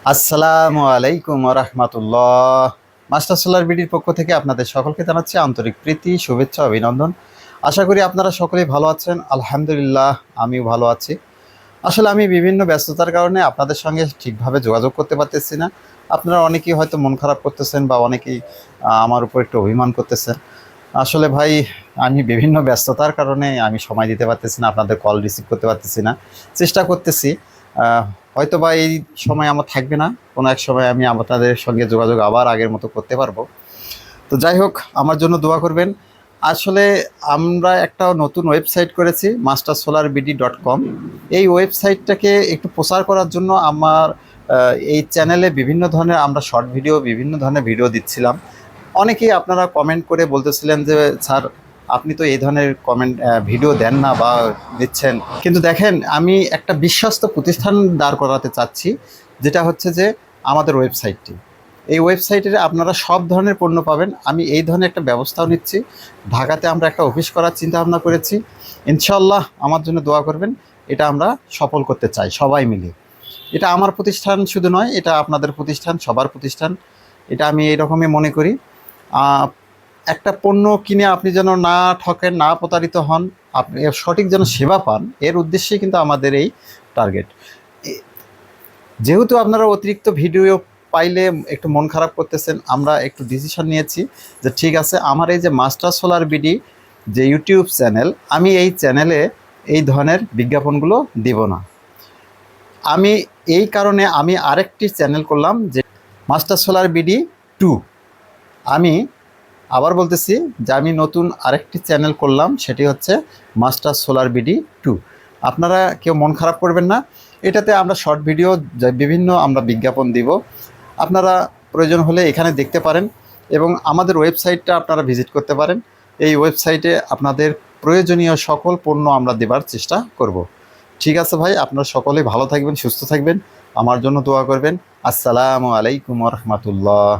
আসসালামু আলাইকুম রহমতুল্লাহ। Master solar বিডির পক্ষ থেকে আপনাদের সকলকে জানাচ্ছি আন্তরিক প্রীতি, শুভেচ্ছা, অভিনন্দন। আশা করি আপনারা সকলেই ভালো আছেন। আলহামদুলিল্লাহ, আমিও ভালো আছি। আসলে আমি বিভিন্ন ব্যস্ততার কারণে আপনাদের সঙ্গে ঠিকভাবে যোগাযোগ করতে পারতেছি না। আপনারা অনেকেই হয়তো মন খারাপ করতেছেন বা অনেকেই আমার উপর একটু অভিমান করতেছেন। আসলে ভাই, আমি বিভিন্ন ব্যস্ততার কারণে আমি সময় দিতে পারতেছি না, আপনাদের কল রিসিভ করতে পারতেছি না। চেষ্টা করতেছি, হয়তো বা এই সময় আমার থাকবে না, কোনো এক সময় আমি আপনাদের সঙ্গে যোগাযোগ আবার আগের মতো করতে পারবো। তো যাই হোক, আমার জন্য দোয়া করবেন। আসলে আমরা একটা নতুন ওয়েবসাইট করেছি, mastersolarbd.com। এই ওয়েবসাইটটাকে একটু প্রচার করার জন্য আমার এই চ্যানেলে বিভিন্ন ধরনের আমরা শর্ট ভিডিও, বিভিন্ন ধরনের ভিডিও দিচ্ছিলাম। অনেকেই আপনারা কমেন্ট করে বলতেছিলেন যে স্যার, আপনি তো এই ধরনের কমেন্ট ভিডিও দেন না বা দিচ্ছেন, কিন্তু দেখেন আমি একটা বিশ্বস্ত প্রতিষ্ঠান দাঁড় করাতে চাচ্ছি, যেটা হচ্ছে যে আমাদের ওয়েবসাইটটি। এই ওয়েবসাইটে আপনারা সব ধরনের পণ্য পাবেন। আমি এই ধরনের একটা ব্যবস্থাও নিচ্ছি। ঢাকাতে আমরা একটা অফিস করার চিন্তা ভাবনা করেছি। ইনশাল্লাহ আমার জন্য দোয়া করবেন। এটা আমরা সফল করতে চাই সবাই মিলে। এটা আমার প্রতিষ্ঠান শুধু নয়, এটা আপনাদের প্রতিষ্ঠান, সবার প্রতিষ্ঠান। এটা আমি এইরকমই মনে করি। আহ, একটা পণ্য কিনে আপনি যেন না ঠকেন, না প্রতারিত হন, আপনি সঠিক যেন সেবা পান, এর উদ্দেশ্যেই কিন্তু আমাদের এই টার্গেট। যেহেতু আপনারা অতিরিক্ত ভিডিও পাইলে একটু মন খারাপ করতেছেন, আমরা একটু ডিসিশন নিয়েছি যে ঠিক আছে, আমার এই যে মাস্টার সোলার বিডি যে ইউটিউব চ্যানেল, আমি এই চ্যানেলে এই ধরনের বিজ্ঞাপনগুলো দিব না। আমি এই কারণে আমি আরেকটি চ্যানেল করলাম, যে মাস্টার সোলার বিডি 2। আমি আবার বলতেছি যে আমি নতুন আরেকটি চ্যানেল করলাম, সেটি হচ্ছে মাস্টার সোলার বিডি 2। আপনারা কেউ মন খারাপ করবেন না। এটাতে আমরা শর্ট ভিডিও, বিভিন্ন আমরা বিজ্ঞাপন দিব। আপনারা প্রয়োজন হলে এখানে দেখতে পারেন এবং আমাদের ওয়েবসাইটটা আপনারা ভিজিট করতে পারেন। এই ওয়েবসাইটে আপনাদের প্রয়োজনীয় সকল পণ্য আমরা দেবার চেষ্টা করব। ঠিক আছে ভাই, আপনারা সকলেই ভালো থাকবেন, সুস্থ থাকবেন, আমার জন্য দোয়া করবেন। আসসালামু আলাইকুম রহমতুল্লাহ।